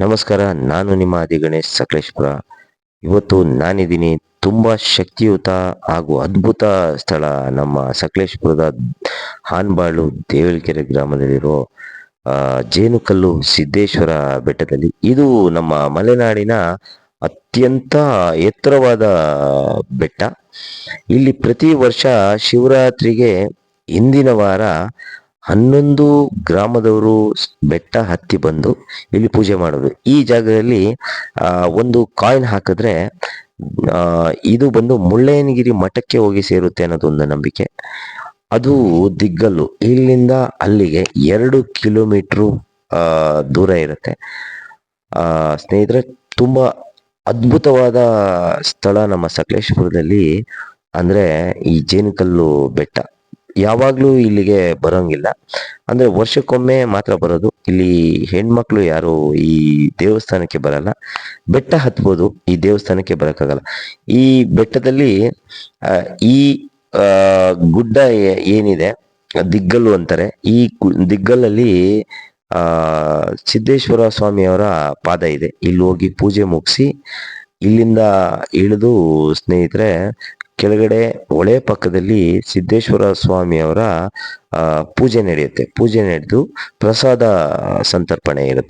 ನಮಸ್ಕಾರ. ನಾನು ನಿಮ್ಮ ಗಣೇಶ್ ಸಕಲೇಶ್ಪುರ. ಇವತ್ತು ನಾನಿದ್ದೀನಿ ತುಂಬಾ ಶಕ್ತಿಯುತ ಹಾಗೂ ಅದ್ಭುತ ಸ್ಥಳ ನಮ್ಮ ಸಕಲೇಶ್ಪುರದ ಹಾನ್ಬಾಳು ದೇವಳಕೆರೆ ಗ್ರಾಮದಲ್ಲಿರೋ ಜೇನುಕಲ್ಲು ಸಿದ್ದೇಶ್ವರ ಬೆಟ್ಟದಲ್ಲಿ. ಇದು ನಮ್ಮ ಮಲೆನಾಡಿನ ಅತ್ಯಂತ ಎತ್ತರವಾದ ಬೆಟ್ಟ. ಇಲ್ಲಿ ಪ್ರತಿ ವರ್ಷ ಶಿವರಾತ್ರಿಗೆ ಹಿಂದಿನ ವಾರ 11 ಗ್ರಾಮದವರು ಬೆಟ್ಟ ಹತ್ತಿ ಬಂದು ಇಲ್ಲಿ ಪೂಜೆ ಮಾಡೋದು. ಈ ಜಾಗದಲ್ಲಿ ಒಂದು ಕಾಯಿನ್ ಹಾಕಿದ್ರೆ ಇದು ಬಂದು ಮುಳ್ಳಯ್ಯನಗಿರಿ ಮಠಕ್ಕೆ ಹೋಗಿ ಸೇರುತ್ತೆ ಅನ್ನೋದೊಂದು ನಂಬಿಕೆ. ಅದು ದಿಗ್ಗಲ್ಲು. ಇಲ್ಲಿಂದ ಅಲ್ಲಿಗೆ 2 ಕಿಲೋಮೀಟ್ರು ದೂರ ಇರುತ್ತೆ. ಸ್ನೇಹಿತರೆ, ತುಂಬಾ ಅದ್ಭುತವಾದ ಸ್ಥಳ ನಮ್ಮ ಸಕಲೇಶಪುರದಲ್ಲಿ. ಅಂದ್ರೆ ಈ ಜೇನುಕಲ್ಲು ಬೆಟ್ಟ ಯಾವಾಗ್ಲೂ ಇಲ್ಲಿಗೆ ಬರೋಂಗಿಲ್ಲ. ಅಂದ್ರೆ ವರ್ಷಕ್ಕೊಮ್ಮೆ ಮಾತ್ರ ಬರೋದು. ಇಲ್ಲಿ ಹೆಣ್ಮಕ್ಳು ಯಾರು ಈ ದೇವಸ್ಥಾನಕ್ಕೆ ಬರಲ್ಲ. ಬೆಟ್ಟ ಹತ್ಬೋದು, ಈ ದೇವಸ್ಥಾನಕ್ಕೆ ಬರಕ್ಕಾಗಲ್ಲ. ಈ ಬೆಟ್ಟದಲ್ಲಿ ಈ ಗುಡ್ಡ ಏನಿದೆ, ದಿಗ್ಗಲ್ಲು ಅಂತಾರೆ. ಈ ದಿಗ್ಗಲಲ್ಲಿ ಸಿದ್ದೇಶ್ವರ ಸ್ವಾಮಿಯವರ ಪಾದ ಇದೆ. ಇಲ್ಲಿ ಹೋಗಿ ಪೂಜೆ ಮುಗಿಸಿ ಇಲ್ಲಿಂದ ಇಳಿದು ಸ್ನೇಹಿತರೆ, ಕೆಳಗಡೆ ಹೊಳೆ ಪಕ್ಕದಲ್ಲಿ ಸಿದ್ದೇಶ್ವರ ಸ್ವಾಮಿಯವರ ಪೂಜೆ ನಡೆಯುತ್ತೆ. ಪೂಜೆ ನಡೆದು ಪ್ರಸಾದ ಸಂತರ್ಪಣೆ ಇರುತ್ತೆ.